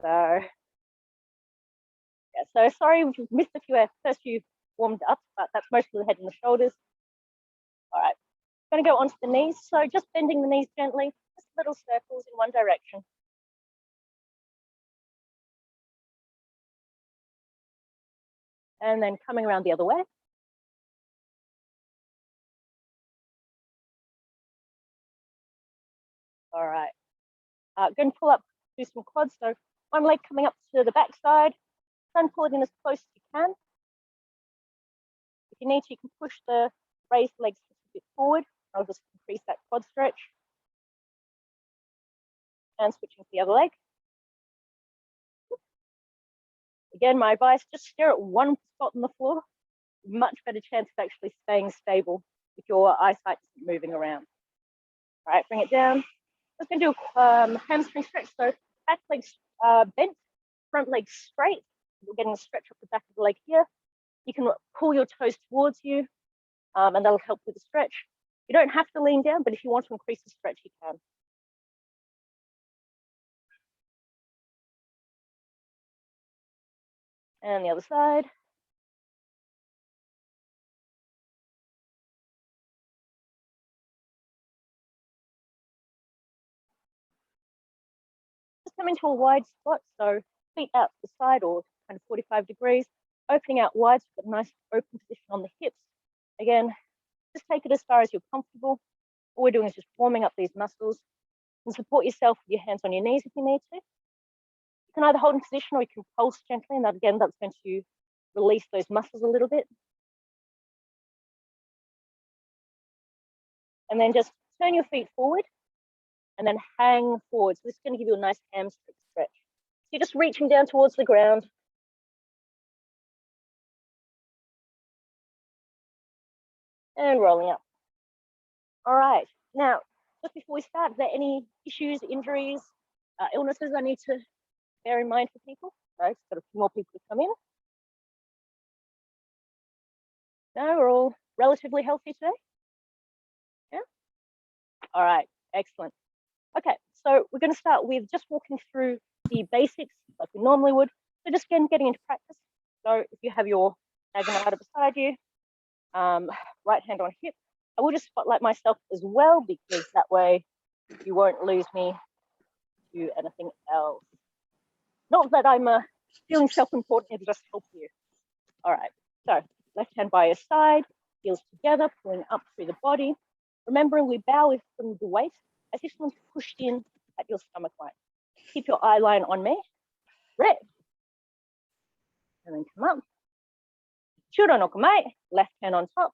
So, yeah, so sorry we've missed a few first few warmed up, but that's mostly the head and the shoulders. All right, going to go onto the knees. So just bending the knees gently, just little circles in one direction. And then coming around the other way. All right, going to pull up, do some quads. So one leg coming up to the back side, try and pull it in as close as you can. If you need to, you can push the raised legs just a bit forward. I'll just increase that quad stretch. And switching to the other leg. Again, my advice, just stare at one spot on the floor. Much better chance of actually staying stable if your eyesight isn't moving around. All right, bring it down. Just going to do a hamstring stretch. So back legs bent, front legs straight. You're getting a stretch up the back of the leg here. You can pull your toes towards you, and that'll help with the stretch. You don't have to lean down, but if you want to increase the stretch, you can. And the other side. Just come into a wide squat, so feet out to the side or kind of 45 degrees, opening out wide, so you've got a nice open position on the hips. Again, just take it as far as you're comfortable. All we're doing is just warming up these muscles. And support yourself with your hands on your knees if you need to. You can either hold in position or you can pulse gently, and that again, that's going to release those muscles a little bit. And then just turn your feet forward and then hang forward. So this is going to give you a nice hamstring stretch. So you're just reaching down towards the ground. And rolling up. All right, now, just before we start, are there any issues, injuries, illnesses I need to bear in mind for people? No, just got a few more people to come in. No, we're all relatively healthy today. Yeah. All right, excellent. Okay, so we're going to start with just walking through the basics like we normally would. So just again, getting into practice. So if you have your Naginata beside you, right hand on hip, I will just spotlight myself as well, because that way you won't lose me to anything else. Not that I'm feeling self-important, it'll just help you. All right, so left hand by your side, heels together, pulling up through the body. Remembering we bow from the waist as if someone's pushed in at your stomach line. Keep your eye line on me. Rep. And then come up. Shuro no kamae, left hand on top,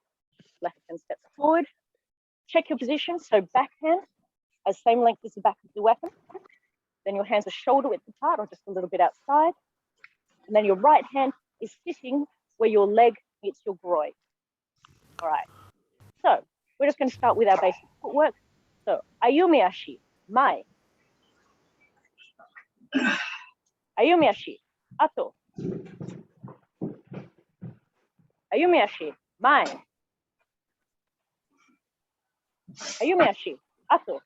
left hand steps forward. Check your position, so back hand as same length as the back of the weapon. Then your hands are shoulder width apart or just a little bit outside. And then your right hand is sitting where your leg meets your groin. All right, so we're just going to start with our basic footwork. So ayumiashi, mai. Ayumiashi, ato. Ayumiashi, mai. Ayumiashi, ato.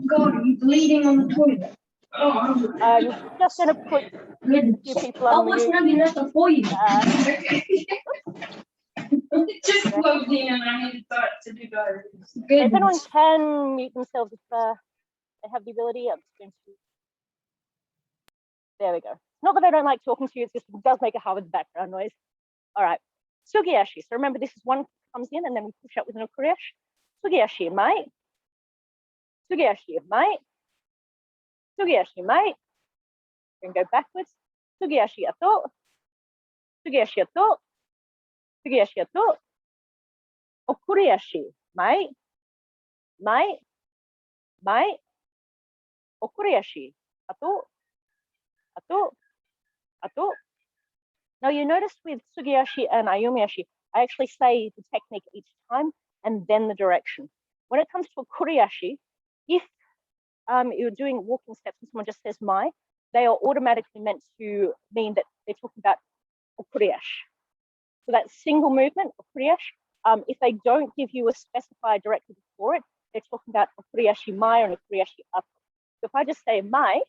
God, I'm bleeding on the toilet. I'm just going to put a few people on what's Naginata for you? It just plugged in and I need to start to do that. If anyone can mute themselves if they have the ability, I'm just going to. There we go. Not that I don't like talking to you, it's just it does make a hard background noise. All right. Sugiashi. So remember, this is one comes in and then we push up with an okuriashi. Sugiashi, mate. Sugiashi, mate. Sugiashi, mate. Then go backwards. Sugiashi, ato. Sugiashi, ato. Sugiashi, ato. Okuriashi, mate. Mate. Mate. Okuriashi, ato. Ato. Ato. Now you notice with Sugiashi and Ayumiashi, I actually say the technique each time and then the direction. When it comes to a kuriashi, if you're doing walking steps and someone just says mai, they are automatically meant to mean that they're talking about okuriashi. So that single movement, okuriashi, if they don't give you a specified directive for it, they're talking about okuriashi mai or okuriashi up. So if I just say mai,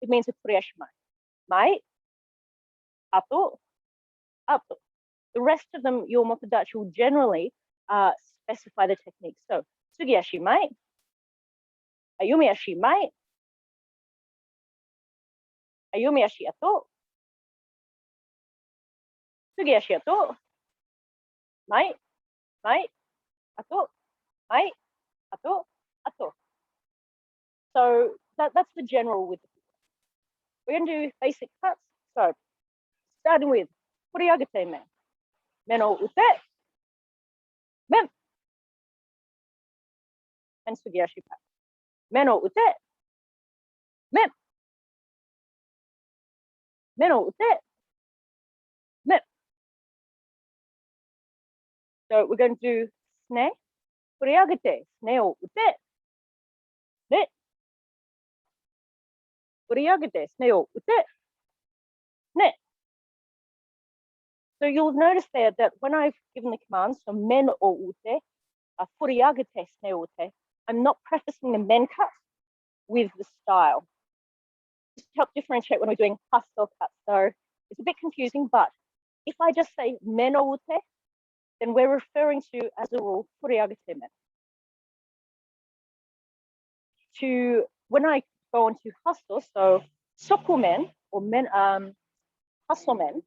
it means a Furikaeshi mai. Mai, ato, ato. The rest of them, your motodachi will generally specify the technique. So, tsugiashi mai, ayumiashi mai, ayumiashi ato, tsugiashi ato, mai, mai, ato, mai, ato, ato. So that's the general with the We're going to do basic cuts. So starting with Furikaeshi men. Men o ute, men. And Tsugiashi pat. Men o ute, men. Men o ute, men. So we're going to do sne. Furikaeshi, sne o ute, ne. Furikaeshi, sne o ute, ne. So you'll notice there that when I've given the commands, so men o ute, Furikaeshi, sne o ute, I'm not prefacing the men cut with the style. Just to help differentiate when we're doing hustle cuts. So it's a bit confusing, but if I just say men o ute, then we're referring to, as a rule, Furikaeshi men. When I go on to hustle, so soku men or men, hustle men,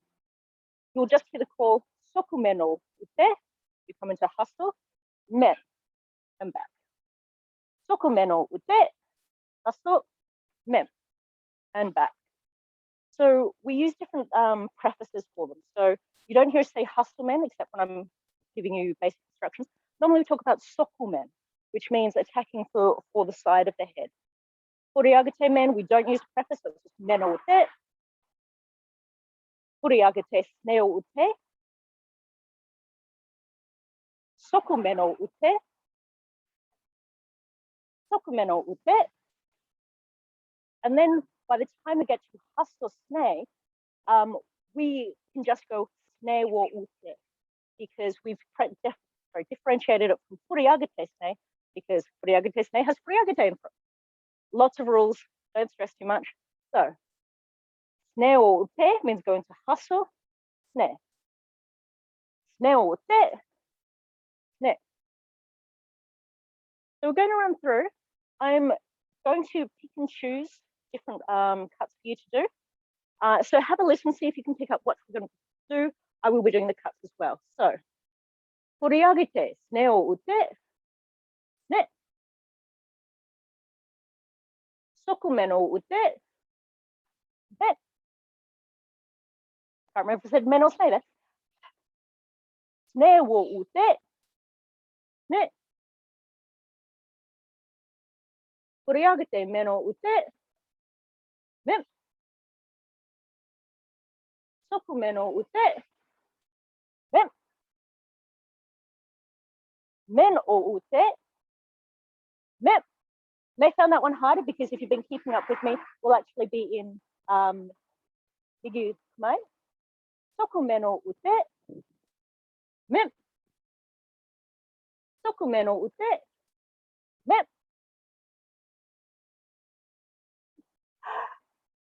you'll just hear the call soku men o ute. You come into hustle, men, and back. Soku men o ute, hustle, men, and back. So we use different prefaces for them. So you don't hear us say hustle men, except when I'm giving you basic instructions. Normally we talk about soku men, which means attacking for the side of the head. Furikaeshi men, we don't use preface, so it's just men o ute. Furikaeshi sne o ute. Soku men o ute. Soku men o ute. And then by the time we get to hustle sne, we can just go sne wo ute, because we've differentiated it from Furikaeshi sne, because Furikaeshi sne has Furikaeshi in front. Lots of rules, don't stress too much. So, sne o ute means going to hustle, sne. Sne o ute, sne. So we're going to run through. I'm going to pick and choose different cuts for you to do. So have a listen, see if you can pick up what we're going to do. I will be doing the cuts as well. So, Furikaeshi, sne o ute, sne. Soku men o ute, ne. Can't remember if I said men or sne there. Sne wo ute, ne. Furikaeshi men o ute, men. Soku men o ute, men. Men o ute, men. May found that one harder because if you've been keeping up with me, we'll actually be in Higu Mai. Soku men o ute, men. Soku men o ute, men.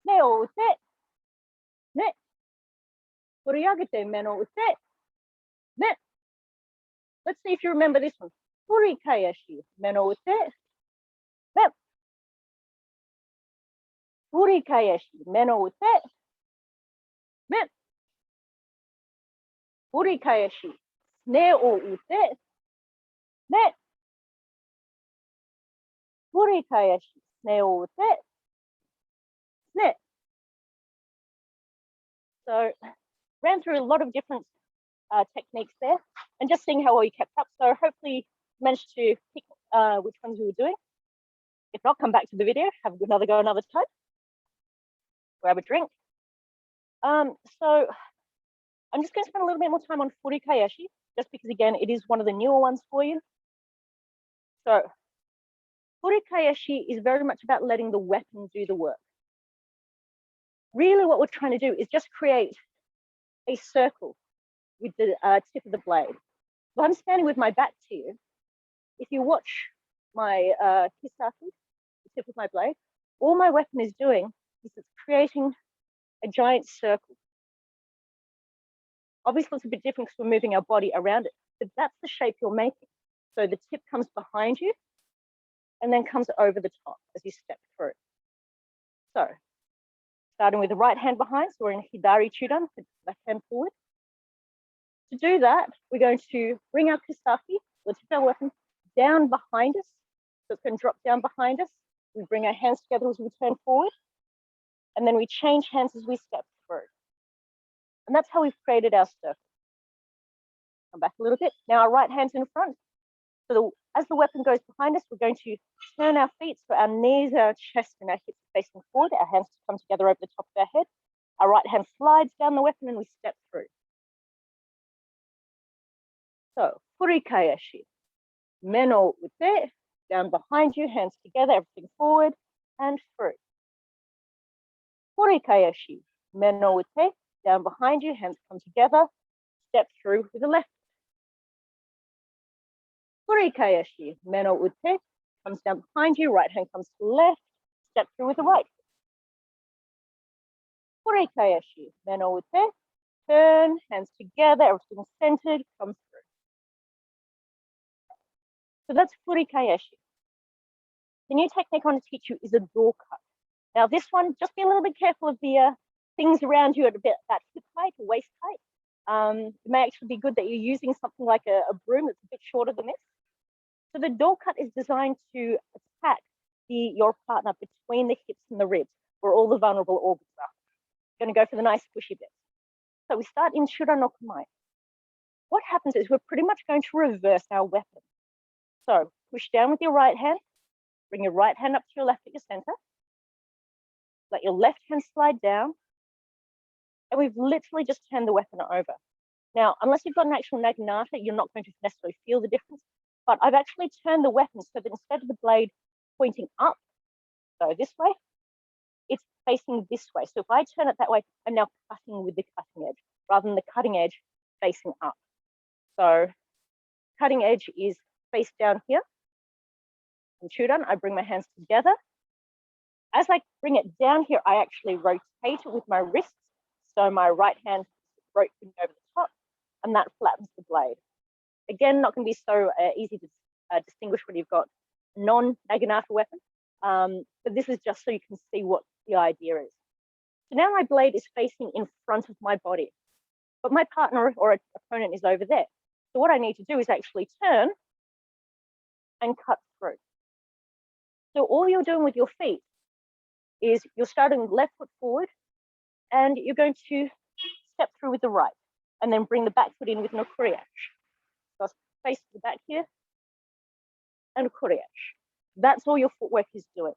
Ne o ute, ne. Furikaeshi men o ute, men. Let's see if you remember this one. Furikaeshi men o ute, men. Furikaeshi men o ute, men. Furikaeshi sne o ute, ne. Furikaeshi sne o ute, ne. So ran through a lot of different techniques there, and just seeing how well you kept up. So hopefully you managed to pick which ones we were doing. If not, come back to the video, have another go another time. Grab a drink. So I'm just going to spend a little bit more time on Furikaeshi, just because again, it is one of the newer ones for you. So Furikaeshi is very much about letting the weapon do the work. Really what we're trying to do is just create a circle with the tip of the blade. If I'm standing with my back to you, if you watch my kisaki, the tip of my blade, all my weapon is doing is creating a giant circle. Obviously, it's a bit different because we're moving our body around it, but that's the shape you're making. So the tip comes behind you and then comes over the top as you step through. So starting with the right hand behind, so we're in Hidari Chudan, left hand forward. To do that, we're going to bring our kusaki, the tip of our weapon, down behind us. So it's going to drop down behind us. We bring our hands together as we turn forward, and then we change hands as we step through. And that's how we've created our circle. Come back a little bit. Now our right hand's in front. So as the weapon goes behind us, we're going to turn our feet so our knees, our chest, and our hips are facing forward. Our hands come together over the top of our head. Our right hand slides down the weapon and we step through. So, Furikaeshi. Meno ute, down behind you, hands together, everything forward and through. Furikaeshi. Meno ute, down behind you, hands come together, step through with the left. Furikaeshi. Meno ute, comes down behind you, right hand comes to the left, step through with the right. Furikaeshi. Meno ute, turn, hands together, everything centered, come through. So that's Furikaeshi. The new technique I want to teach you is a door cut. Now this one, just be a little bit careful of the things around you at about hip height or waist height. It may actually be good that you're using something like a broom that's a bit shorter than this. So the door cut is designed to attack your partner between the hips and the ribs, where all the vulnerable organs are. You're going to go for the nice squishy bits. So we start in Shura no Kamae. What happens is we're pretty much going to reverse our weapon. So push down with your right hand, bring your right hand up to your left at your center, let your left hand slide down, and we've literally just turned the weapon over. Now, unless you've got an actual Naginata, you're not going to necessarily feel the difference, but I've actually turned the weapon so that instead of the blade pointing up, so this way, it's facing this way. So if I turn it that way, I'm now cutting with the cutting edge, rather than the cutting edge facing up. So cutting edge is face down here. In Chudan, I bring my hands together. As I bring it down here, I actually rotate it with my wrists. So my right hand rotating over the top, and that flattens the blade. Again, not going to be so easy to distinguish when you've got non-Naginata weapon, but this is just so you can see what the idea is. So now my blade is facing in front of my body, but my partner or opponent is over there. So what I need to do is actually turn and cut through. So all you're doing with your feet is you're starting left foot forward and you're going to step through with the right and then bring the back foot in with no kuriashi. So face to the back here and kuriashi. That's all your footwork is doing.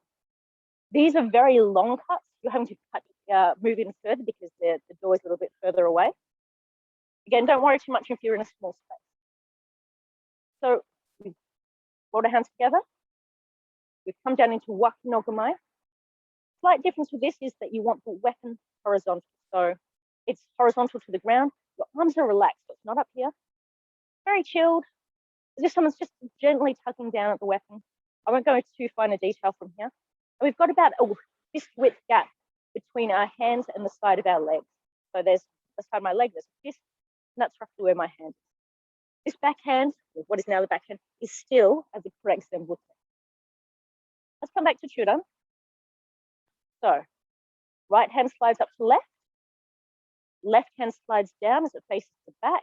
These are very long cuts. You're having to cut, move in further because the door is a little bit further away. Again, don't worry too much if you're in a small space. So we've brought our hands together. We've come down into Waki no Kamae. Slight difference with this is that you want the weapon horizontal. So it's horizontal to the ground. Your arms are relaxed, so it's not up here. Very chilled. As if someone's just gently tucking down at the weapon. I won't go too fine a detail from here. And we've got about a fist width gap between our hands and the side of our legs. So there's the side of my leg, there's a fist, and that's roughly where my hand is. This backhand, what is now the backhand, is still as a correct zenbutsu. Let's come back to Chudan. So, right hand slides up to left. Left hand slides down as it faces the back.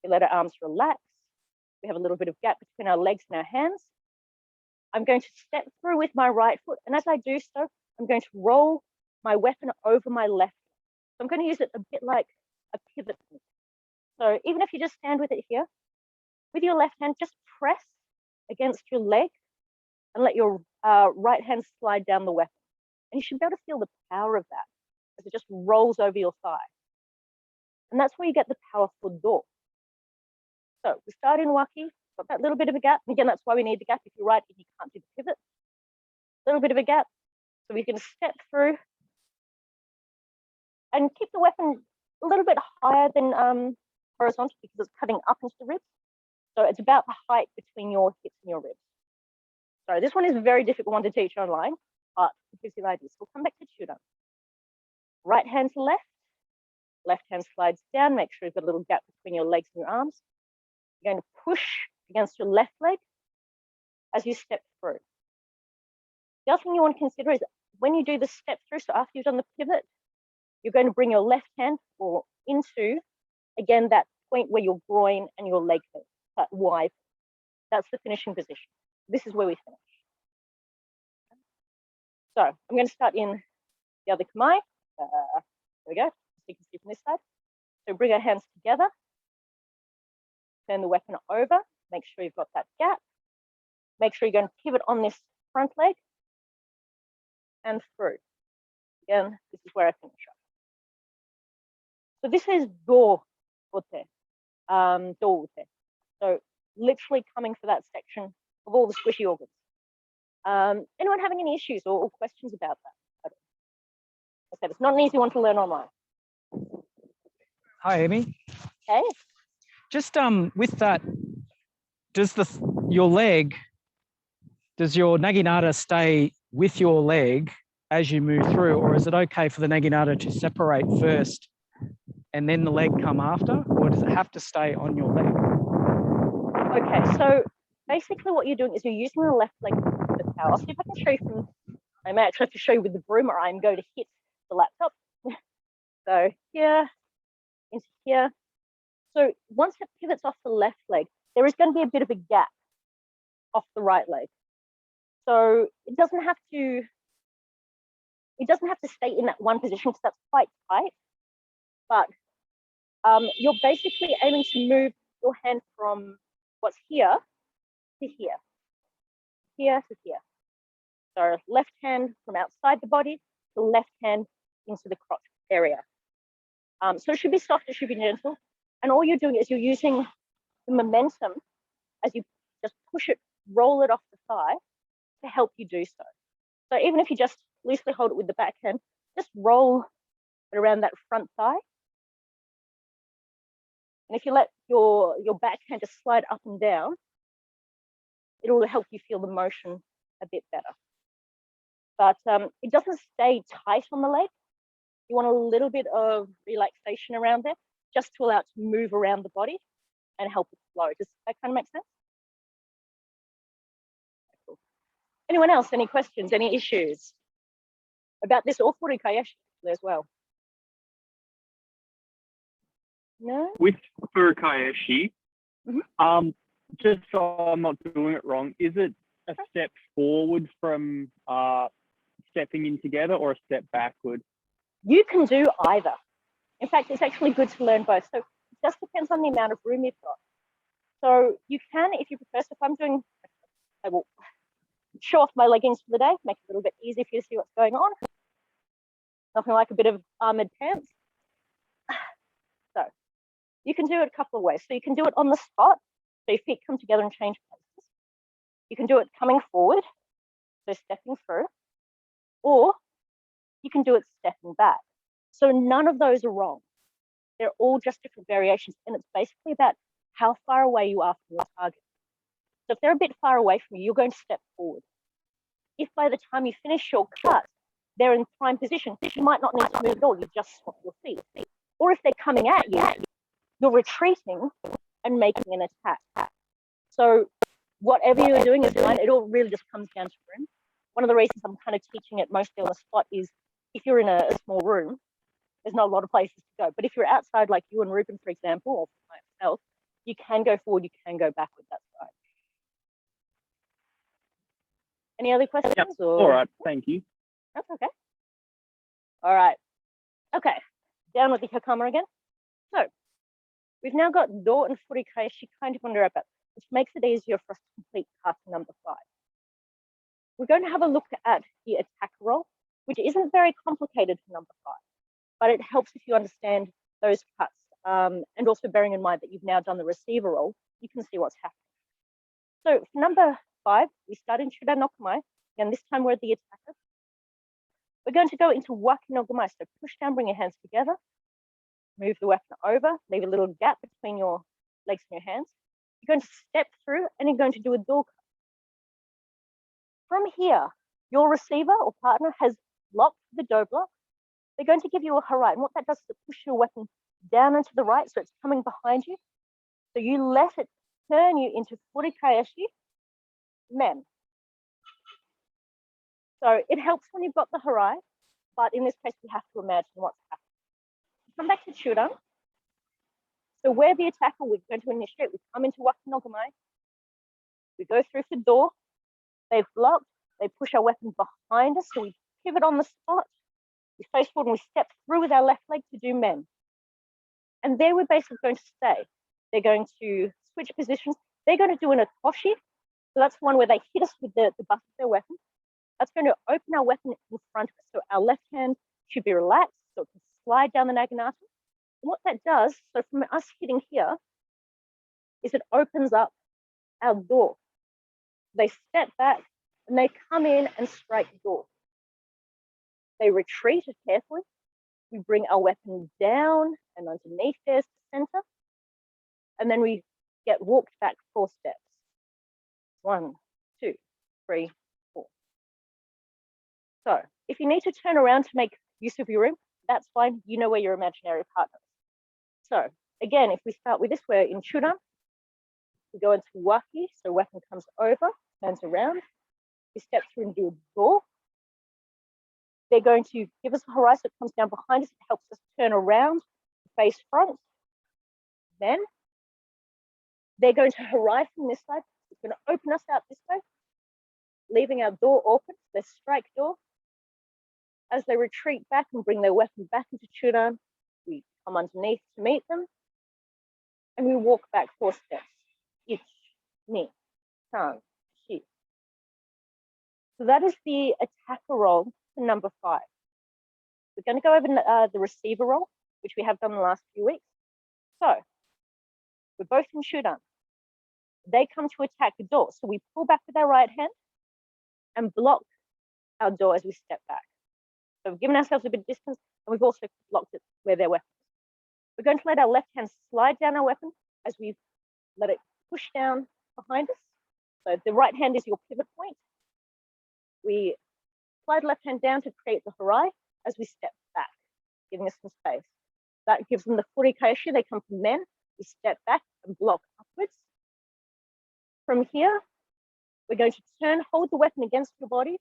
We let our arms relax. We have a little bit of gap between our legs and our hands. I'm going to step through with my right foot, and as I do so, I'm going to roll my weapon over my left. So I'm going to use it a bit like a pivot. So even if you just stand with it here, with your left hand, just press against your leg and let your right hand slide down the weapon. And you should be able to feel the power of that as it just rolls over your thigh. And that's where you get the powerful do. So we start in Waki, got that little bit of a gap. And again, that's why we need the gap. If you're right, you can't do the pivot. A little bit of a gap. So we can step through and keep the weapon a little bit higher than horizontal because it's cutting up into the ribs. So it's about the height between your hips and your ribs. So this one is a very difficult one to teach online, but it gives you an idea. So we'll come back to Chudan. Right hand to left hand slides down. Make sure you've got a little gap between your legs and your arms. You're going to push against your left leg as you step through. The other thing you want to consider is when you do the step through, so after you've done the pivot, you're going to bring your left hand or into, again, that point where your groin and your leg meet, that Y. That's the finishing position. This is where we finish. So I'm going to start in the other kamae. There we go, so you can see from this side. So bring our hands together, turn the weapon over, make sure you've got that gap. Make sure you're going to pivot on this front leg and through. Again, this is where I finish up. So this is do-ute, do-ute. So literally coming for that section of all the squishy organs. Anyone having any issues or questions about that? I said it's not an easy one to learn online. Hi, Amy. Okay. Just with that, does your naginata stay with your leg as you move through, or is it okay for the naginata to separate first and then the leg come after, or does it have to stay on your leg? Okay, so basically what you're doing is you're using the left leg for the power. I'll see if I can show you from, I may actually have to show you with the broom, or I'm going to hit the laptop. So here, into here. So once it pivots off the left leg, there is going to be a bit of a gap off the right leg. So it doesn't have to stay in that one position because that's quite tight. But you're basically aiming to move your hand from what's here to here, here to here. So left hand from outside the body, the left hand into the crotch area. So it should be soft, it should be gentle. And all you're doing is you're using the momentum as you just push it, roll it off the thigh to help you do so. So even if you just loosely hold it with the back hand, just roll it around that front thigh. And if you let your back hand just slide up and down, it'll help you feel the motion a bit better. But it doesn't stay tight on the leg. You want a little bit of relaxation around there, just to allow it to move around the body and help it flow. Does that kind of make sense? Cool. Anyone else? Any questions? Any issues about this or Furikaeshi as well? No? With Furikaeshi, just so I'm not doing it wrong, is it a step forward from stepping in together or a step backward? You can do either. In fact, it's actually good to learn both. So it just depends on the amount of room you've got. So you can, if you prefer, so if I'm doing, I will show off my leggings for the day, make it a little bit easier for you to see what's going on. Nothing like a bit of armored pants. So you can do it a couple of ways. So you can do it on the spot, so your feet come together and change places. You can do it coming forward, so stepping through, or you can do it stepping back. So none of those are wrong. They're all just different variations, and it's basically about how far away you are from your target. So if they're a bit far away from you, you're going to step forward. If by the time you finish your cut, they're in prime position, you might not need to move at all, you just swap your feet. Or if they're coming at you, you're retreating and making an attack. So whatever you're doing is fine. It all really just comes down to room. One of the reasons I'm kind of teaching it mostly on the spot is if you're in a small room, there's not a lot of places to go. But if you're outside, like you and Ruben, for example, or myself, you can go forward, you can go backward, that's right. Any other questions? Yep. Or? All right, thank you. That's okay. All right. Okay, down with the hakama again. So we've now got do and Furikaeshi kind of under our belt, which makes it easier for us to complete kata number 5. We're going to have a look at the attack roll, which isn't very complicated for number 5, but it helps if you understand those cuts. And also bearing in mind that you've now done the receiver roll, you can see what's happening. So for number 5, we start in Shida no Kamae, and this time we're the attacker. We're going to go into Waki no Kamae, so push down, bring your hands together, move the weapon over, leave a little gap between your legs and your hands. You're going to step through and you're going to do a do cut. From here, your receiver or partner has locked the do block they're going to give you a harai. And what that does is it pushes your weapon down and to the right, so it's coming behind you. So you let it turn you into Furikaeshi men. So it helps when you've got the harai, but in this case, we have to imagine what's happening. Come back to Chudan. So where the attacker, we're going to initiate, we come into Wakinogami, we go through the door, they've blocked, they push our weapon behind us, so we pivot on the spot, we face forward and we step through with our left leg to do men. And there we're basically going to stay. They're going to switch positions. They're going to do an atoshi. So that's one where they hit us with the butt of their weapon. That's going to open our weapon in front of us. So our left hand should be relaxed, so it can slide down the naginata. And what that does, so from us hitting here, is it opens up our door. They step back and they come in and strike the door. They retreat carefully. We bring our weapon down and underneath there's the center. And then we get walked back 4 steps. 1, 2, 3, 4. So if you need to turn around to make use of your room, that's fine. You know where your imaginary partner is. So again, if we start with this, we're in Chudan. We go into Waki, so weapon comes over, turns around. We step through and do a door. They're going to give us a harai, so it comes down behind us. It helps us turn around, face front. Then they're going to harai from this side. It's going to open us out this way, leaving our door open. They strike door. As they retreat back and bring their weapon back into Chudan, we come underneath to meet them, and we walk back 4 steps. Ich, ni, san, shi. So that is the attacker roll for number 5. We're going to go over the receiver roll, which we have done the last few weeks. So we're both in Chudan. They come to attack the door. So we pull back with our right hand and block our door as we step back. So we've given ourselves a bit of distance, and we've also blocked it where their weapon is. We're going to let our left hand slide down our weapon as we let it push down behind us. So the right hand is your pivot point. We slide left hand down to create the harai as we step back, giving us some space. That gives them the Furikaeshi. They come from men. We step back and block upwards. From here, we're going to turn, hold the weapon against your body,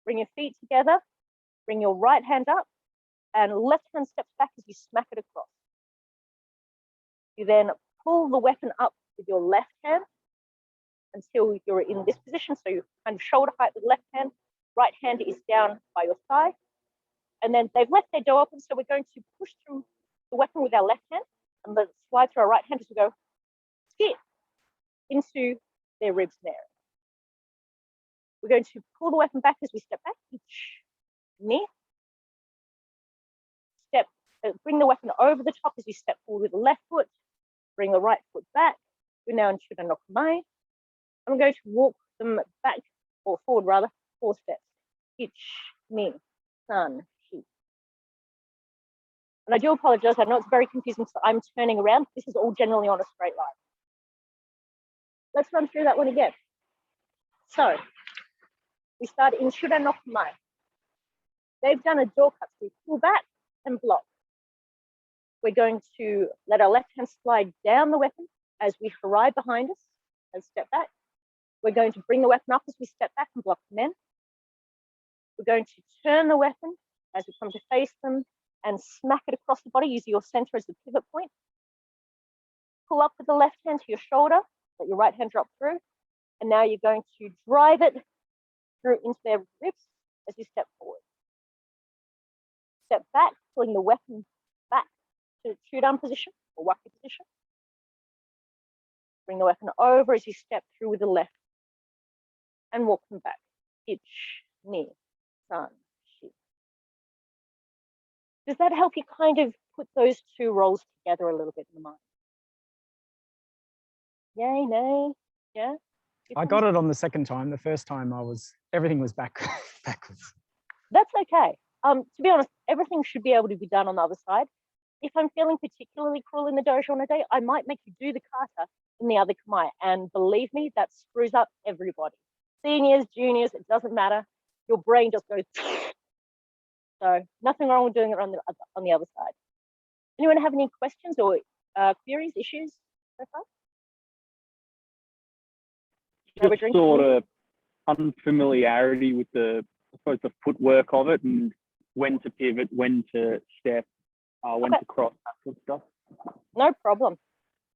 bring your feet together, bring your right hand up, and left hand steps back as you smack it across. You then pull the weapon up with your left hand until you're in this position. So you're kind of shoulder height with left hand, right hand is down by your thigh. And then they've left their door open, so we're going to push through the weapon with our left hand and let it slide through our right hand as we go skip into their ribs there. We're going to pull the weapon back as we step back, knee. Step, bring the weapon over the top as you step forward with the left foot, bring the right foot back. We're now in Chudan no Kamae. I'm going to walk them back, or forward rather, 4 steps. Ich, ni, san, shi. And I do apologize, I know it's very confusing, so I'm turning around. This is all generally on a straight line. Let's run through that one again. So, we start in Chudan no Kamae. They've done a door cut, so we pull back and block. We're going to let our left hand slide down the weapon as we harai behind us and step back. We're going to bring the weapon up as we step back and block them in. We're going to turn the weapon as we come to face them and smack it across the body using your center as the pivot point. Pull up with the left hand to your shoulder, let your right hand drop through. And now you're going to drive it through into their ribs as you step forward. Step back, pulling the weapon back to the Chudan position or Waki position. Bring the weapon over as you step through with the left and walk them back. Ich, ni, san, shi. Does that help you kind of put those 2 rolls together a little bit in the mind? Yay, nay, yeah? I got it on the second time. The first time everything was backwards. That's okay. To be honest, everything should be able to be done on the other side. If I'm feeling particularly cruel in the dojo on a day, I might make you do the kata in the other kamae. And believe me, that screws up everybody. Seniors, juniors, it doesn't matter. Your brain just goes. So So nothing wrong with doing it on the other side. Anyone have any questions or queries, issues so far? Just sort of unfamiliarity with the, I suppose, the footwork of it and when to pivot, when to step, when to cross, that sort of stuff. No problem.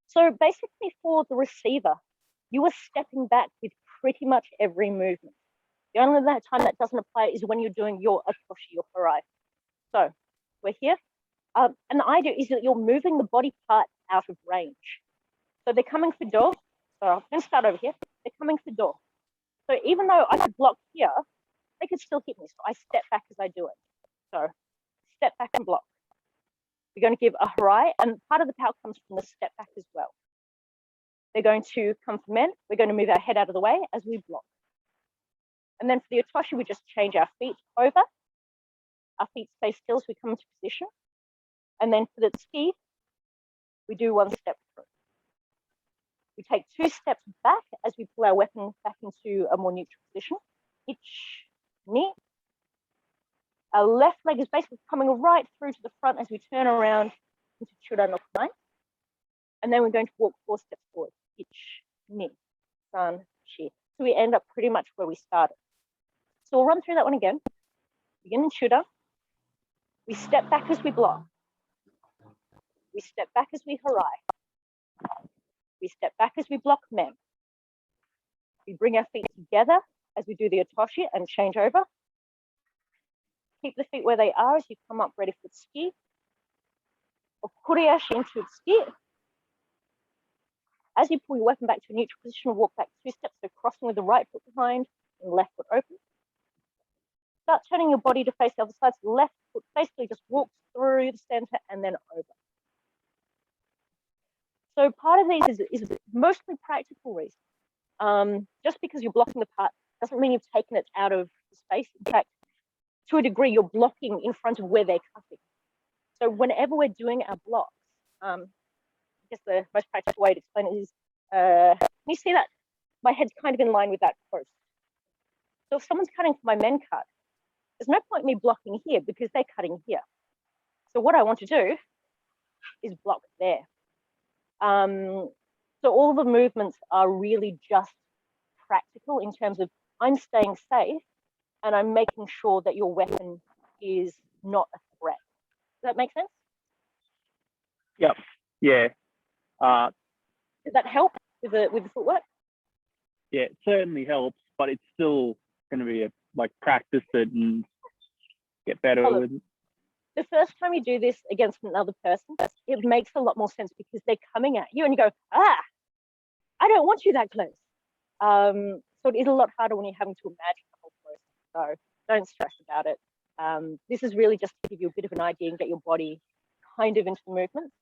So basically for the receiver, you are stepping back with pretty much every movement. The only time that doesn't apply is when you're doing your atoshi, your harai. So we're here. And the idea is that you're moving the body part out of range. So they're coming for door. So I'm going to start over here. They're coming for door. So even though I could block here, they could still hit me. So I step back as I do it. So step back and block. We're going to give a harai, and part of the power comes from the step back as well. They're going to come for men. We're going to move our head out of the way as we block. And then for the atoshi, we just change our feet over. Our feet stay still as we come into position. And then for the ski, we do one step through. We take 2 steps back as we pull our weapon back into a more neutral position. Each knee. Our left leg is basically coming right through to the front as we turn around into Chura no Kunai. And then we're going to walk 4 steps forward. Each knee. San, shi. So we end up pretty much where we started. So we'll run through that one again. Begin in Chura. We step back as we block. We step back as we harai. We step back as we block men. We bring our feet together as we do the atoshi and change over. Keep the feet where they are as you come up ready for tsuki. Or Furikaeshi into tsuki. As you pull your weapon back to a neutral position, walk back 2 steps, so crossing with the right foot behind and left foot open. Start turning your body to face the other side. So the left foot basically just walks through the center and then over. So part of these is mostly practical reasons. Just because you're blocking the part doesn't mean you've taken it out of the space. In fact, to a degree, you're blocking in front of where they're cutting. So whenever we're doing our blocks, I guess the most practical way to explain it is, can you see that? My head's kind of in line with that post. So if someone's cutting for my men cut, there's no point in me blocking here because they're cutting here. So what I want to do is block there. So all the movements are really just practical in terms of I'm staying safe and I'm making sure that your weapon is not a threat. Does that make sense? Yep. Yeah. Does that help with the footwork? Yeah, it certainly helps, but it's still going to be practice it and get better with it. The first time you do this against another person, it makes a lot more sense because they're coming at you and you go, I don't want you that close. So it is a lot harder when you're having to imagine the whole process. So don't stress about it. This is really just to give you a bit of an idea and get your body kind of into the movement.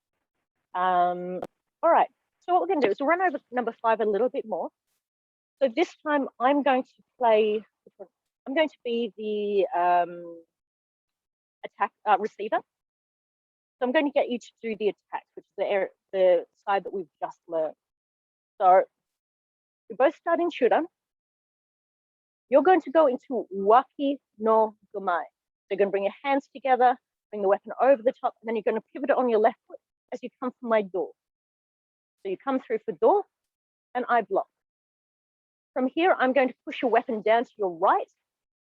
All right, so what we're going to do is we'll run over number 5 a little bit more. So this time I'm going to play, I'm going to be the attack receiver. So I'm going to get you to do the attack, which is the side that we've just learned. So we both start in Shura. You're going to go into Waki no Gomai. So you're going to bring your hands together, bring the weapon over the top, and then you're going to pivot it on your left foot as you come from my door. So you come through for door, and I block. From here, I'm going to push your weapon down to your right,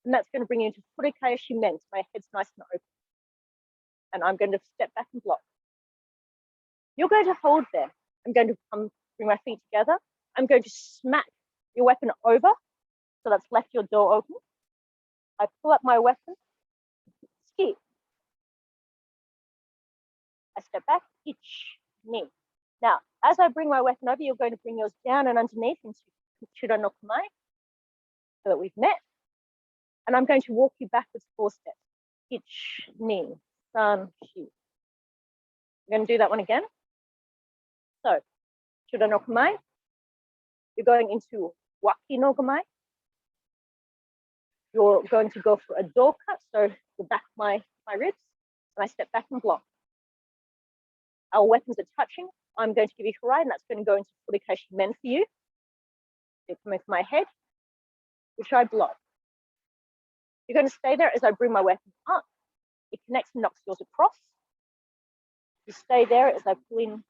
and that's going to bring you into Furikaeshi men. So my head's nice and open. And I'm going to step back and block. You're going to hold there. I'm going to bring my feet together. I'm going to smack your weapon over. So that's left your door open. I pull up my weapon, ski. I step back, each knee. Now, as I bring my weapon over, you're going to bring yours down and underneath into Chura no Kumai, so that we've met. And I'm going to walk you backwards 4 steps. Each knee, san, shi. We're going to do that one again. So, Chura no Kumai. You're going into Waki no Kumai. You're going to go for a door cut, so the back of my ribs, and I step back and block. Our weapons are touching. I'm going to give you harai, and that's going to go into Furikaeshi men for you. You're coming for my head, which I block. You're going to stay there as I bring my weapon up, It connects and knocks yours across. You stay there as I pull in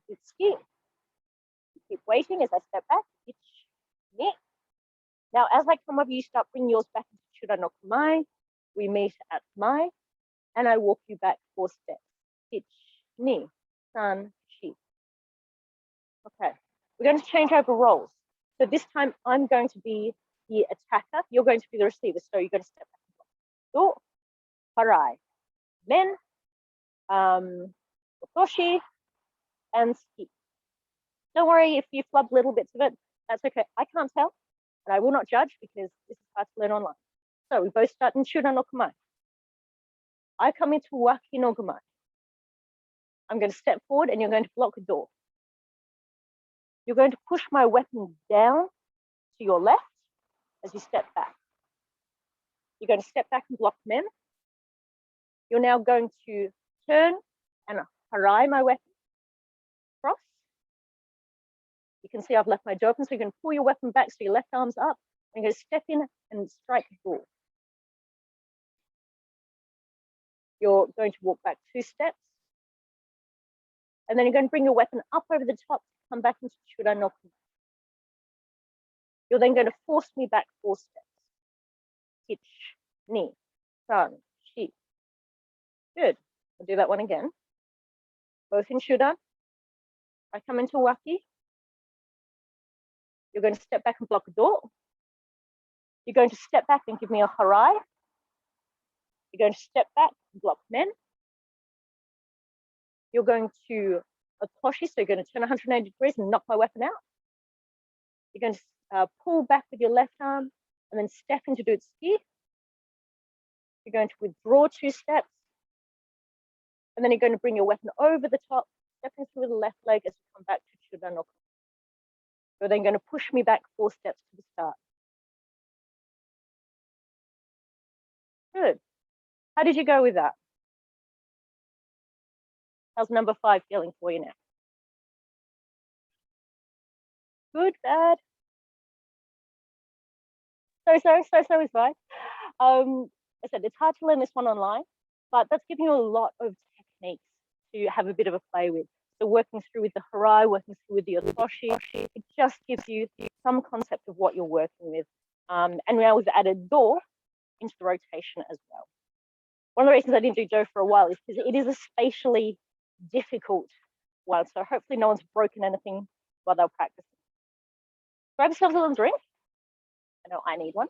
with ski. You keep waiting as I step back. Itch, ni. Now, as I come over, you start bringing yours back into Shura no Kamae. We meet at Mai, and I walk you back 4 steps. Itch, ni, san, shi. Okay, we're going to change over roles. So this time I'm going to be the attacker. You're going to be the receiver. So you're going to step back. Do, harai, men, otoshi, and ski. Don't worry if you flub little bits of it. That's okay. I can't tell, and I will not judge because this is hard to learn online. So we both start in Shura no Kamae. I come into Waki no Kamae. I'm going to step forward and you're going to block the door. You're going to push my weapon down to your left as you step back. You're going to step back and block men. You're now going to turn and harai my weapon across. You can see I've left my jaw open, so you're going to pull your weapon back so your left arm's up. And you're going to step in and strike the door. You're going to walk back 2 steps. And then you're going to bring your weapon up over the top, come back into Shura no Kamae. You're then going to force me back 4 steps. Itch, ni, san, shi. Good. I'll do that one again. Both in Shura. I come into Waki. You're going to step back and block a door. You're going to step back and give me a harai. You're going to step back and block men. You're going to otoshi, so you're going to turn 180 degrees and knock my weapon out. You're going to pull back with your left arm and then step into do-ute ski. You're going to withdraw 2 steps. And then you're going to bring your weapon over the top, stepping through the left leg as you come back to Shura no Kamae. You're then going to push me back 4 steps to the start. Good. How did you go with that? How's number 5 feeling for you now? Good, bad? So is fine. I said it's hard to learn this one online, but that's giving you a lot of techniques to have a bit of a play with. So working through with the harai, working through with the otoshi, it just gives you some concept of what you're working with. And now we've added do into the rotation as well. One of the reasons I didn't do do for a while is because it is a spatially difficult one. So hopefully no one's broken anything while they're practicing. Grab yourselves a little drink. I know I need one.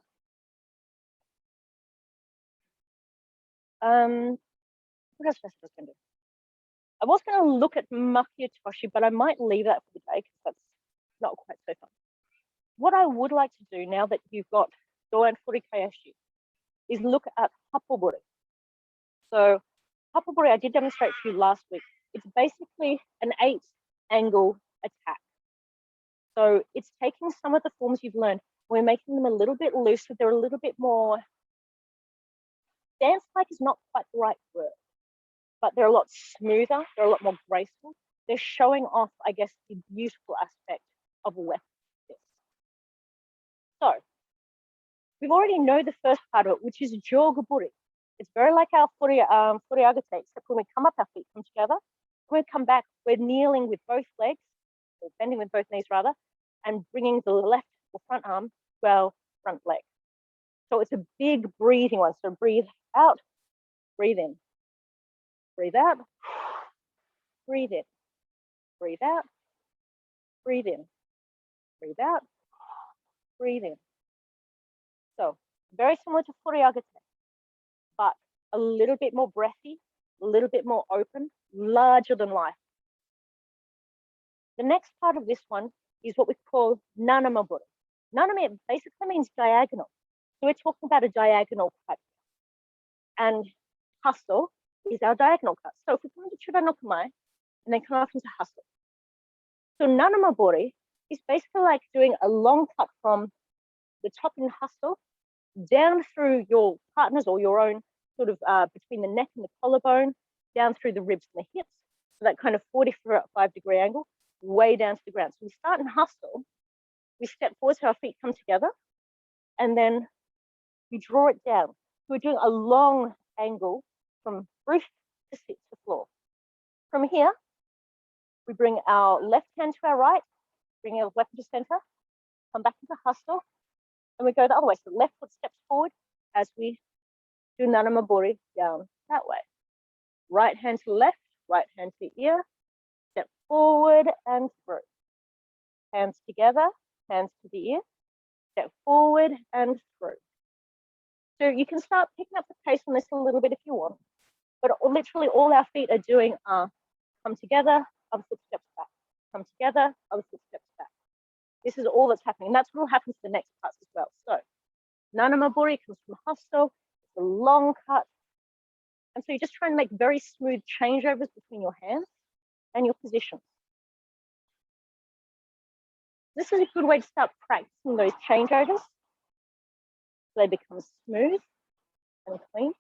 What else was I going to do? I was going to look at Machiatoshi, but I might leave that for the day because that's not quite so fun. What I would like to do now that you've got do and Furikaeshi is look at happoburi. So happoburi, I did demonstrate for you last week. It's basically an 8-angle attack. So it's taking some of the forms you've learned. We're making them a little bit looser. They're a little bit more, dance-like is not quite the right word, but they're a lot smoother. They're a lot more graceful. They're showing off, I guess, the beautiful aspect of a weapon. So we already know the first part of it, which is jogaburi. It's very like our furiagate, except when we come up, our feet come together. When we come back, we're kneeling with both legs, or bending with both knees rather, and bringing the left or front arm to our front leg. So it's a big breathing one. So breathe out, breathe in, breathe out, breathe in, breathe out, breathe in, breathe out, breathe in. So very similar to furiagate, but a little bit more breathy, a little bit more open, larger than life. The next part of this one is what we call nanamaburi. Naname basically means diagonal. So we're talking about a diagonal cut. And hustle is our diagonal cut. So if we come into Shura no Kamae and then come off into hustle. So nanamaburi is basically like doing a long cut from the top in hustle down through your partner's or your own sort of between the neck and the collarbone, down through the ribs and the hips. So that kind of 45-degree angle, way down to the ground. So we start in hustle, we step forward so our feet come together, and then we draw it down. So we're doing a long angle from roof to sit to floor. From here, we bring our left hand to our right, bring our weapon to center, come back into hustle, and we go the other way. So left foot steps forward as we do nanamaburi down that way. Right hand to left, right hand to ear, step forward and through. Hands together, hands to the ear, step forward and through. So you can start picking up the pace on this a little bit if you want, but literally all our feet are doing are come together, other foot steps back, come together, other foot steps back. This is all that's happening, and that's what will happen to the next parts as well. So nanamaburi comes from hustle, it's a long cut, and so you just try and make very smooth changeovers between your hands and your positions. This is a good way to start practicing those changeovers so they become smooth and clean.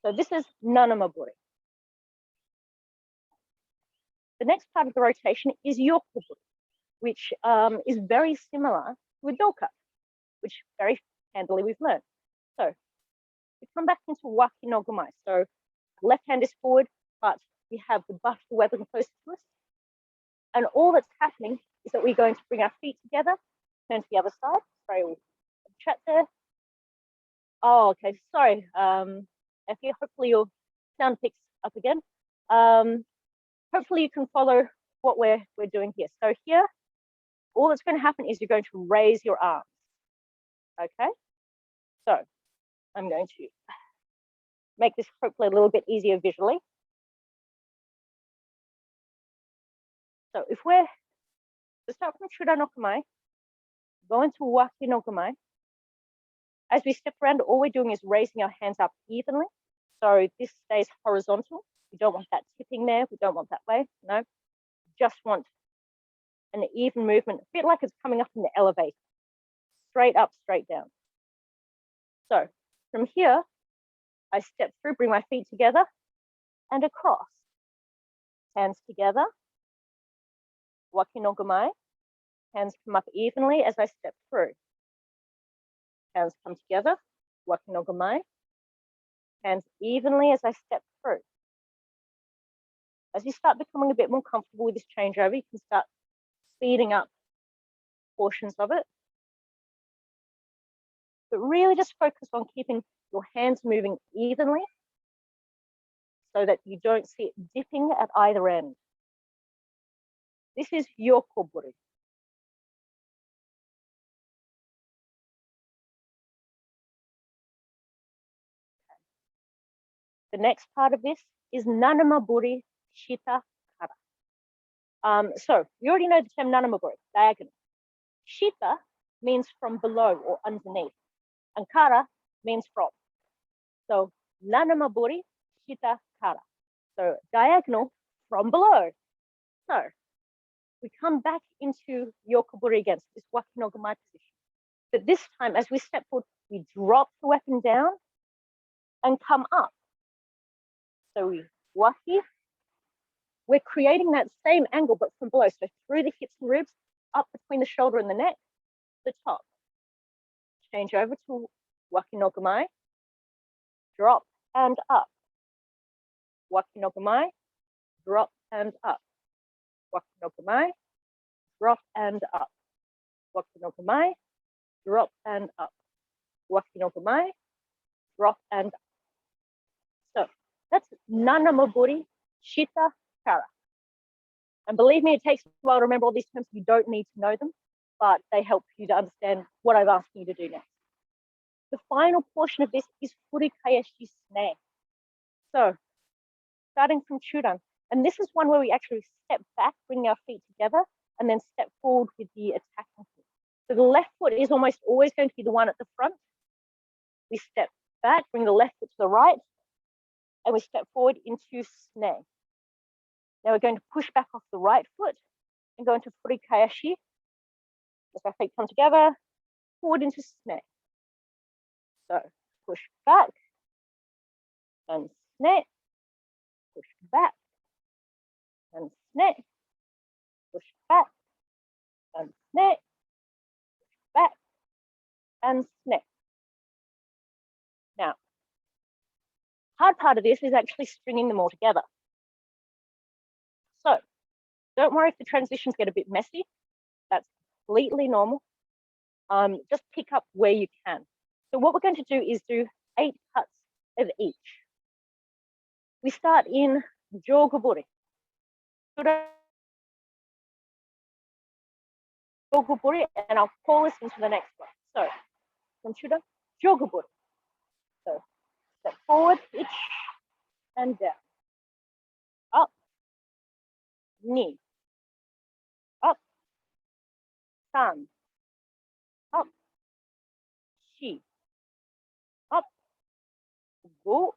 So this is nanamaburi. The next part of the rotation is yokoburi, which is very similar to a do-ute, which very handily we've learned. So we come back into waki no gomai. So left hand is forward, but we have the butt of the weapon close to us. And all that's happening is that we're going to bring our feet together, turn to the other side. Sorry, we'll chat there. Oh, okay, sorry. Effie, hopefully your sound picks up again. Hopefully you can follow what we're doing here. So here, all that's going to happen is you're going to raise your arms. Okay, so I'm going to make this hopefully a little bit easier visually. So if we're to start from Shura no Kamae, go into Waki no Kamae. As we step around, all we're doing is raising our hands up evenly. So this stays horizontal. We don't want that tipping there. We don't want that way. No, just want an even movement, a bit like it's coming up in the elevator. Straight up, straight down. So from here, I step through, bring my feet together and across. Hands together. Waki no Gomai. Hands come up evenly as I step through. Hands come together. Waki no Gomai. Hands evenly as I step through. As you start becoming a bit more comfortable with this changeover, you can start speeding up portions of it. But really just focus on keeping your hands moving evenly so that you don't see it dipping at either end. This is yokoburi. The next part of this is nanamaburi shita kata. So you already know the term nanamaburi, diagonal. Shita means from below or underneath, and kara means from. So nanamaburi shita kara. So diagonal from below. So we come back into yokoburi again, so this waki no gomai position. But this time, as we step forward, we drop the weapon down and come up. So we waki. We're creating that same angle, but from below. So through the hips and ribs, up between the shoulder and the neck, the top. Change over to waki no gomai. Drop and up. Waki no gomai. Drop and up. Waki no gomai. Drop and up. Waki no gomai. Drop and up. Waki no gomai. Drop and up. So that's nanamaburi shita kara. And believe me, it takes a while to remember all these terms. You don't need to know them, but they help you to understand what I've asked you to do next. The final portion of this is Furikaeshi snare. So starting from churan, and this is one where we actually step back, bring our feet together, and then step forward with the attacking foot. So the left foot is almost always going to be the one at the front. We step back, bring the left foot to the right, and we step forward into snare. Now we're going to push back off the right foot and go into Furikaeshi. As our feet come together, forward into snare. So push back and snare, push back and snare, push back and snare, push back and snap. Now, hard part of this is actually stringing them all together. So don't worry if the transitions get a bit messy. That's completely normal. Just pick up where you can. So what we're going to do is do 8 cuts of each. We start in joguburi. Joguburi, and I'll call this into the next one. So from Shuda, joguburi. So step forward, itch, and down. Up, knee. Up, san. Up, shi. Up, go.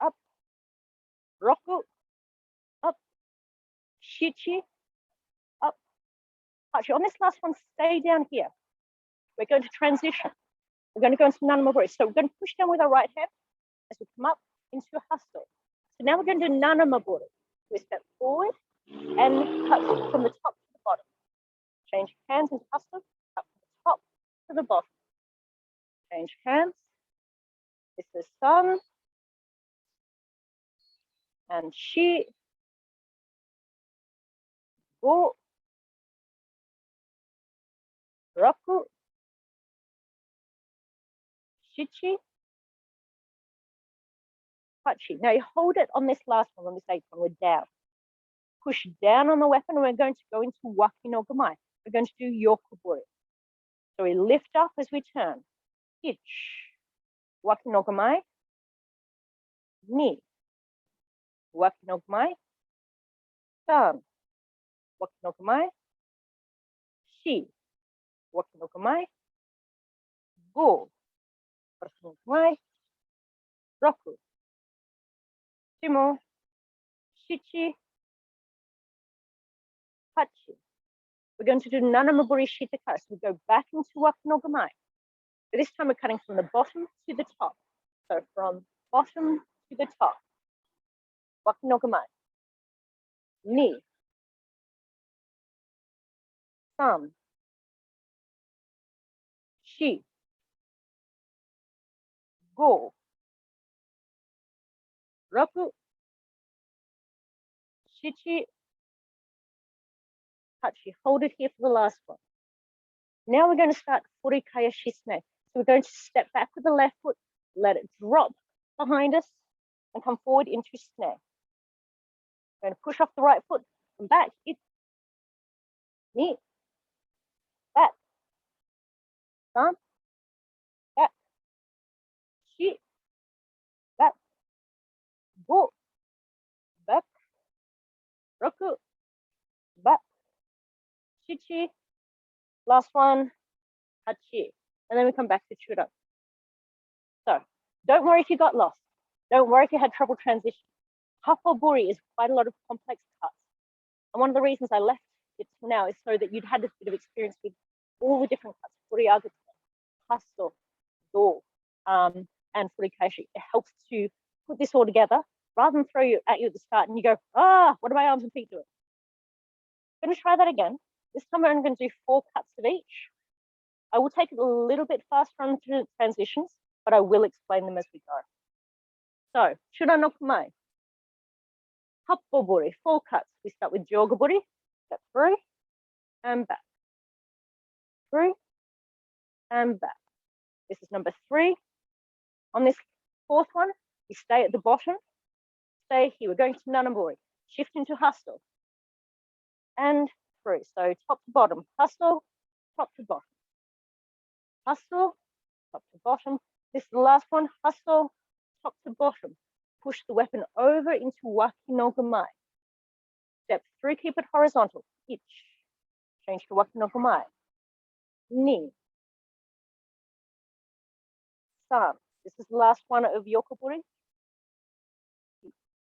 Up, roku. Up, shichi. Up, hachi. On this last one, stay down here. We're going to transition. We're going to go into nanamaburi. So we're going to push down with our right hand as we come up into hustle. So now we're going to do nanamaburi. We step forward and cut from the top to the bottom. Change hands into hustle, up from the top to the bottom. Change hands. This is san and shi. Go. Raku. Shichi. Hachi. Now you hold it on this last one, on this 8th one, we're down. Push down on the weapon, and we're going to go into waki no gamai. We're going to do yokuburi. So we lift up as we turn. Ich. Waki no gamai. Ni. Waki no gamai. San. Waki no gamai. Shi. Waki no gamai. Go. Waki no gamai. Roku. Shimo. Shichi. Hachi. We're going to do nanamaburi shitakara. So we go back into waki no gamai. But this time we're cutting from the bottom to the top. So from bottom to the top. Waki no gamai. Ni. San. Shi. Go. Raku. Shichi. Hachi. Hold it here for the last one. Now we're going to start Furikaeshi snake. So we're going to step back with the left foot, let it drop behind us, and come forward into snare. We're going to push off the right foot, and back, it, knee, back, san, back, shi, back, go, back, roku, back, shichi, last one, hachi. And then we come back to chura. So don't worry if you got lost. Don't worry if you had trouble transitioning. Happoburi is quite a lot of complex cuts. And one of the reasons I left it till now is so that you'd had a bit of experience with all the different cuts, furiagata, hasso, do, and furikaeshi. It helps to put this all together rather than throw you at the start and you go, what are my arms and feet doing? I'm going to try that again. This time I'm going to do 4 cuts of each. I will take it a little bit faster on the transitions, but I will explain them as we go. So, shura no kumai. Happoburi, 4 cuts. We start with joguburi, step through and back. Through and back. This is number 3. On this 4th one, we stay at the bottom. Stay here. We're going to nanamaburi. Shift into hustle. And through. So top to bottom. Hustle, top to bottom. Hustle, top to bottom. This is the last one. Hustle, top to bottom. Push the weapon over into waki no gamai. Step through, keep it horizontal. Ich. Change to waki no gamai. Ni. San. This is the last one of yokuburi.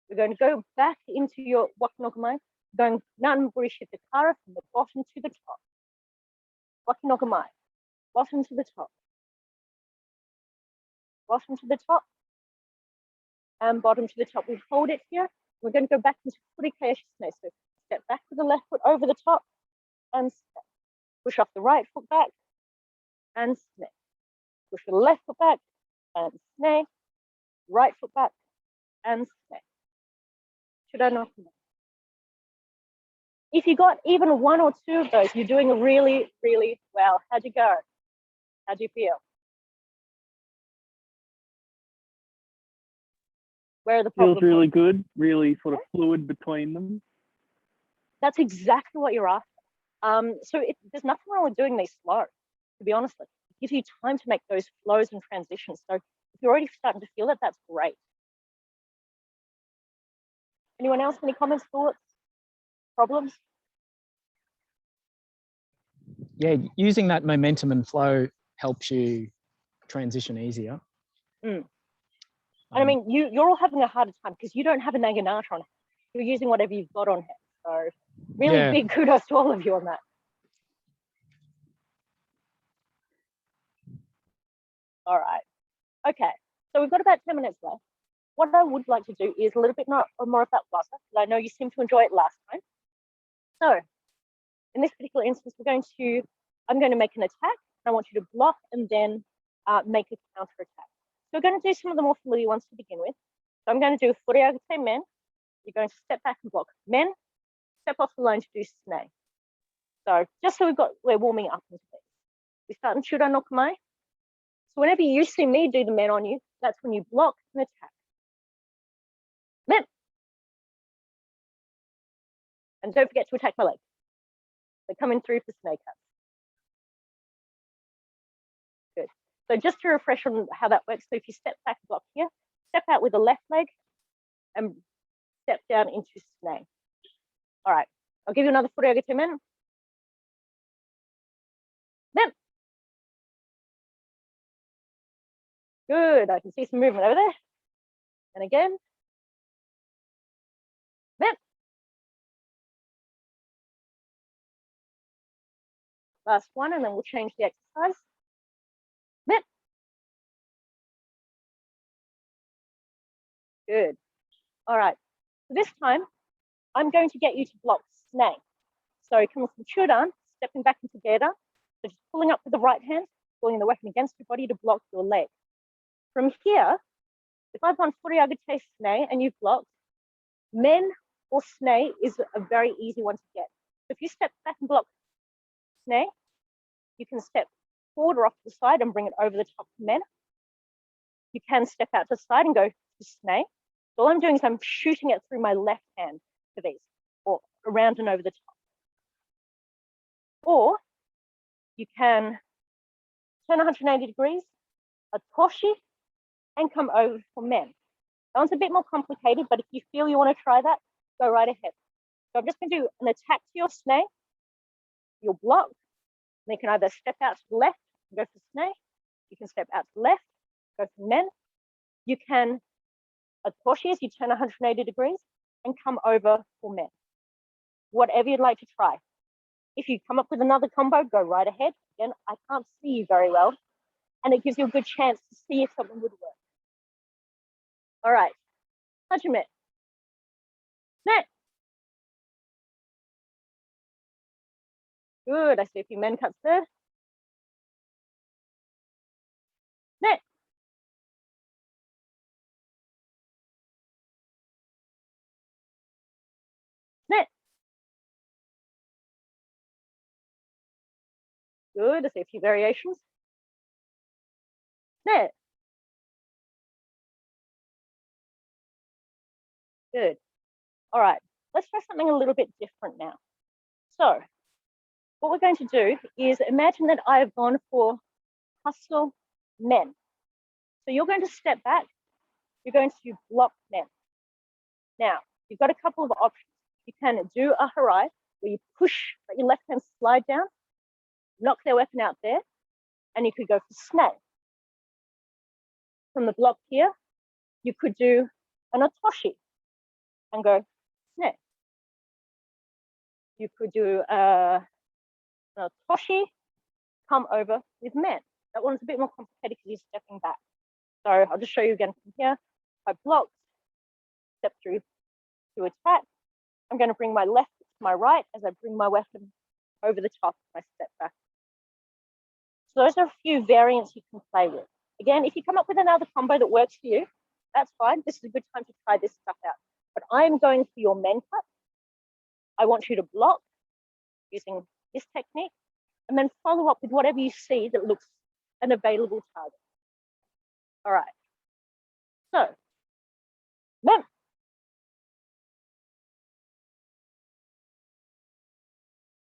We're going to go back into your waki no gamai, going nanamaburi shitakara from the bottom to the top. Waki no gamai. Bottom to the top. Bottom to the top. And bottom to the top. We hold it here. We're going to go back into Furikaeshi snake. So step back with the left foot over the top and step. Push off the right foot back and snake. Push the left foot back and snake. Right foot back and snake. Shidachi. If you got even one or two of those, you're doing really, really well. How'd you go? How'd you feel? Where are the problems? Feels really good, really sort of fluid between them. That's exactly what you're after. There's nothing wrong with doing these slow, to be honest. It gives you time to make those flows and transitions. So if you're already starting to feel it, that's great. Anyone else? Any comments, thoughts, problems? Yeah, using that momentum and flow helps you transition easier. And I mean, you're all having a harder time because you don't have a Naginata on. You're using whatever you've got on hand. So really big kudos to all of you on that. All right. Okay. So we've got about 10 minutes left. What I would like to do is a little bit more of that Waza, because I know you seemed to enjoy it last time. So in this particular instance, I'm going to make an attack. I want you to block and then make a counter attack. So we're going to do some of the more familiar ones to begin with. So I'm going to do Furikaeshi men. You're going to step back and block men, step off the line to do snake. So just so we're warming up into this. We start in Shura no Kamae. So whenever you see me do the men on you, that's when you block and attack. Men. And don't forget to attack my leg. They're coming through for snake cuts. Good. So just to refresh on how that works, so if you step back and block here, step out with the left leg and step down into snake. All right, I'll give you another Furikaeshi men. Men. Good, I can see some movement over there. And again. Men. Last one, and then we'll change the exercise. Men. Good. All right. So this time, I'm going to get you to block snake. So come from Chudan, stepping back into Geda. So just pulling up with the right hand, pulling the weapon against your body to block your leg. From here, if I've gone Furikaeshi snake and you've blocked, men or snake is a very easy one to get. So if you step back and block snake, you can step forward or off to the side and bring it over the top of men. You can step out to the side and go to snake. So all I'm doing is I'm shooting it through my left hand for these, or around and over the top. Or you can turn 180 degrees, a toshi, and come over for men. That one's a bit more complicated, but if you feel you want to try that, go right ahead. So I'm just going to do an attack to your snake. You'll block. And you can either step out to the left and go for snake. You can step out to the left, go for men. You can, a toshi is you turn 180 degrees and come over for men. Whatever you'd like to try. If you come up with another combo, go right ahead. Again, I can't see you very well, and it gives you a good chance to see if something would work. All right, Hajime. Net. Good, I see a few men cuts there. Net. Net. Good, I see a few variations. Net. Good. All right, let's try something a little bit different now. So what we're going to do is imagine that I have gone for hustle men. So you're going to step back, you're going to block men. Now, you've got a couple of options. You can do a harai, where you push, let your left hand slide down, knock their weapon out there, and you could go for snake. From the block here, you could do an otoshi and go snake. You could do an otoshi, come over with men. That one's a bit more complicated because you're stepping back. So I'll just show you again from here. I block, step through to attack. I'm going to bring my left to my right as I bring my weapon over the top. I step back. So those are a few variants you can play with. Again, if you come up with another combo that works for you, that's fine. This is a good time to try this stuff out. But I'm going for your men cut. I want you to block using this technique and then follow up with whatever you see that looks an available target. All right. So, men.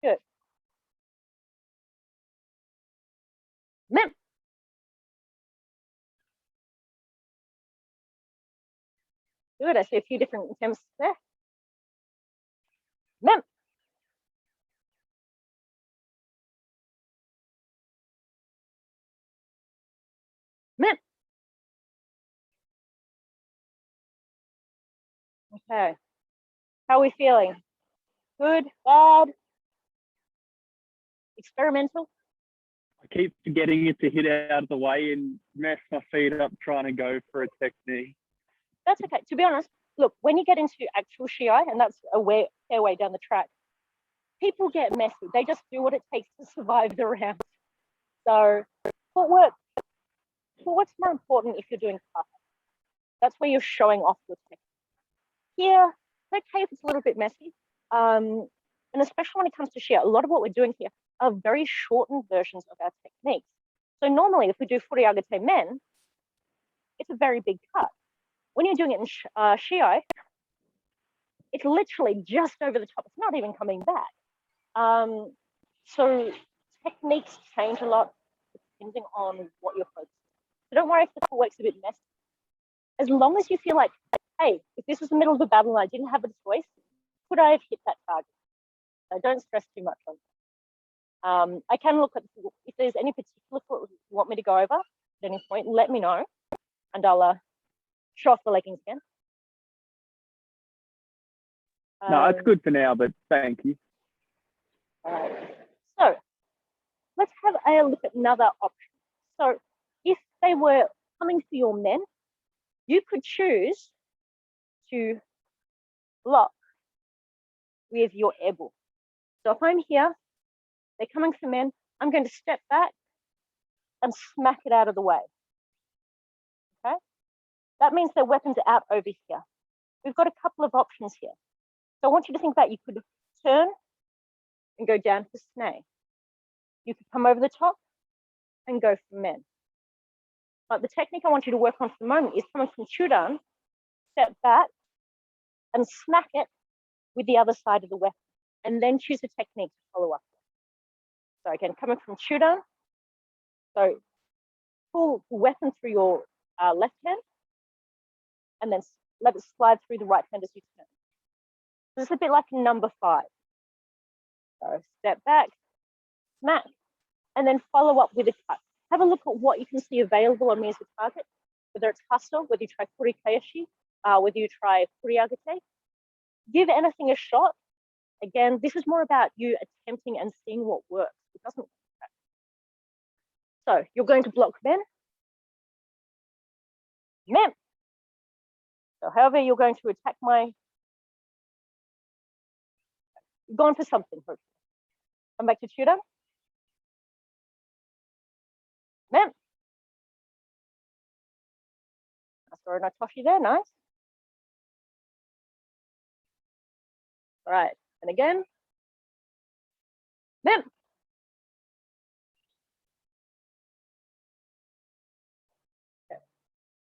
Good. Men. Good. I see a few different attempts there. Men. Men. Okay. How are we feeling? Good, bad, experimental? I keep forgetting it to hit out of the way and mess my feet up trying to go for a technique. That's okay. To be honest, look, when you get into actual shiai, and that's a fair way down the track, people get messy. They just do what it takes to survive the round. So footwork's more important if you're doing kata. That's where you're showing off your technique. Here, it's okay if it's a little bit messy. And especially when it comes to shiai, a lot of what we're doing here are very shortened versions of our techniques. So normally if we do Furikaeshi men, it's a very big cut. When you're doing it in shiai, it's literally just over the top. It's not even coming back. So techniques change a lot depending on what you're focusing on. So don't worry if the footwork's a bit messy. As long as you feel like, hey, if this was the middle of the battle and I didn't have a choice, could I have hit that target? So don't stress too much on that. I can look at, if there's any particular foot you want me to go over at any point, let me know, and I'll show off the leggings again. No, it's good for now, but thank you. So let's have a look at another option. So if they were coming for your men, you could choose to block with your elbow. So if I'm here, they're coming for men, I'm going to step back and smack it out of the way. Okay? That means their weapons are out over here. We've got a couple of options here. So I want you to think that you could turn and go down for snake. You could come over the top and go for men. But the technique I want you to work on for the moment is coming from chudan, step back and smack it with the other side of the weapon, and then choose a technique to follow up. So again, coming from chudan, so pull the weapon through your left hand, and then let it slide through the right hand as you turn. This is a bit like number 5. So step back, smack, and then follow up with a cut. Have a look at what you can see available on me as a target, whether it's hustle, whether you try Furikaeshi, whether you try Furikaeshi. Give anything a shot. Again, this is more about you attempting and seeing what works. It doesn't. So you're going to block men. Men. So however you're going to attack my, you're going for something. Come back to tutor. Men. I saw a Nagiata there, nice. All right, and again. Men. Okay.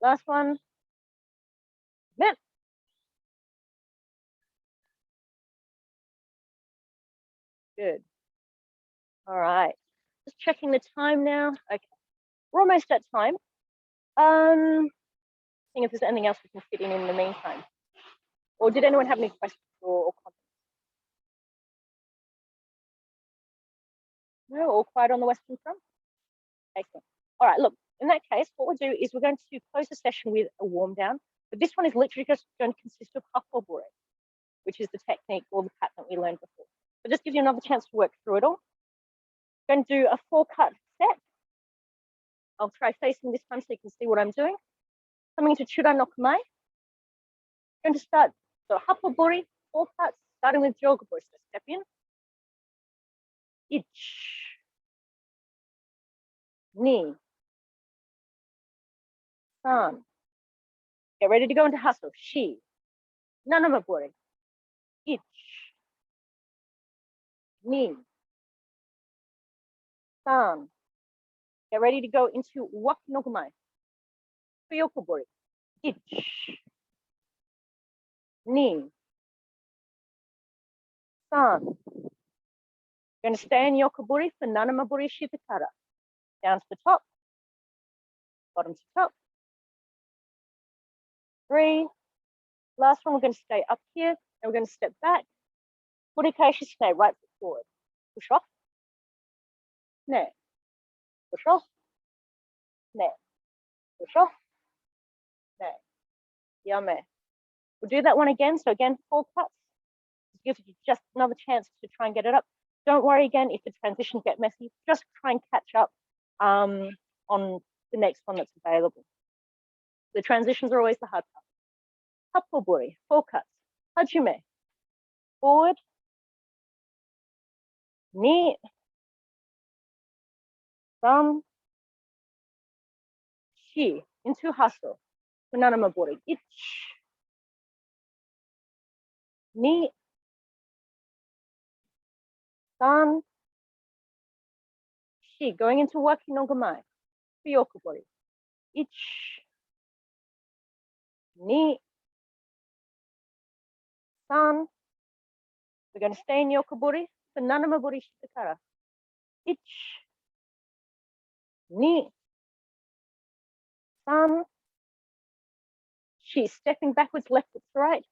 Last one. Men. Good. All right. Just checking the time now. Okay. We're almost at time. Seeing if there's anything else we can fit in the meantime. Or did anyone have any questions or comments? No, all quiet on the Western Front? Excellent. All right, look, in that case, what we'll do is we're going to close the session with a warm down, but this one is literally just going to consist of happoburi, which is the technique or the pattern that we learned before. So just gives you another chance to work through it all. Going to do a 4-cut set. I'll try facing this time so you can see what I'm doing. Coming into Chudan no Kamae. Going to start, so happoburi, 4 cuts, starting with jogaburi. So step in. Ich. Ni, san. Get ready to go into hustle. Shi, nanamaburi. Ich, ni, san. Get ready to go into wakinogumai. Fuyokuburi. Ich, ni, san. You're going to stay in yokoburi for nanamaburi shitakara. Down to the top, bottom to top. 3. Last one, we're going to stay up here, and we're going to step back. Furikaeshi stay, right foot forward. Push off. Ne. Push off. Ne. Push off. Ne. Yame. We'll do that one again. So again, 4 cuts. Gives you just another chance to try and get it up. Don't worry again if the transitions get messy. Just try and catch up on the next one that's available. The transitions are always the hard part. Happoburi, 4 cuts. Hajime, forward. Ni, san, shi, into hustle. Nanamaburi. Ich, ni, san, shi, going into wakinogumai. Fuyokuburi. Ich, ni, san. We're going to stay in yokoburi for nanamaburi shitakara. Ich, ni, san, shi. Stepping backwards, left foot to right.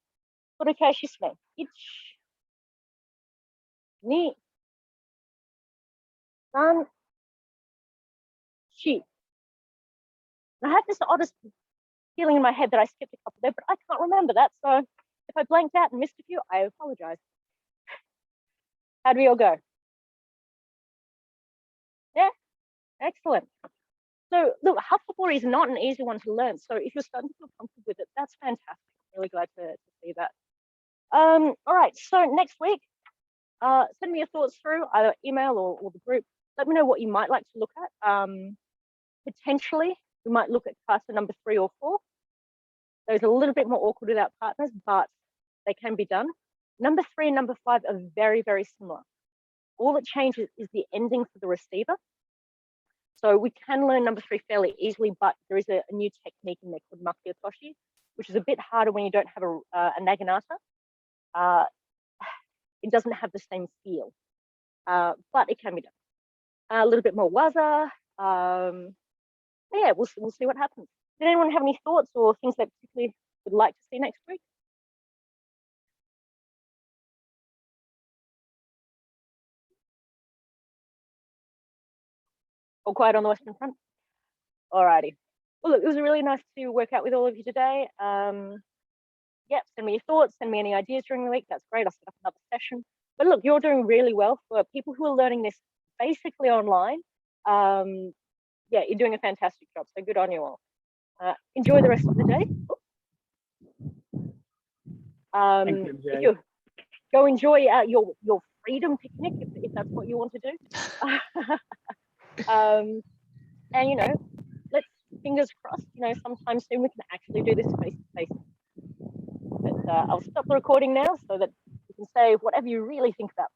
Furikaeshi swing. Ich, ni, san, shi. And I have this oddest feeling in my head that I skipped a couple there, but I can't remember that. So if I blanked out and missed a few, I apologize. How do we all go? Yeah, excellent. So look, happoburi is not an easy one to learn. So if you're starting to feel comfortable with it, that's fantastic. I'm really glad to see that. All right, so next week, send me your thoughts through either email or the group. Let me know what you might like to look at. Potentially, we might look at kata number 3 or 4. Those are a little bit more awkward without partners, but they can be done. Number 3 and number 5 are very, very similar. All that changes is the ending for the receiver. So we can learn number 3 fairly easily, but there is a new technique in there called Machiatoshi, which is a bit harder when you don't have a Naginata. It doesn't have the same feel, but it can be done. A little bit more Waza. Yeah, we'll see what happens. Did anyone have any thoughts or things they particularly would like to see next week? All quiet on the Western Front? Alrighty. Well, look, it was really nice to work out with all of you today. Yeah, send me your thoughts, send me any ideas during the week. That's great. I'll set up another session. But look, you're doing really well for people who are learning this basically online. Yeah, you're doing a fantastic job. So good on you all. Enjoy the rest of the day. If you go enjoy your freedom picnic, if that's what you want to do. And you know, let's fingers crossed. You know, sometime soon we can actually do this face to face. But I'll stop the recording now so that you can say whatever you really think about.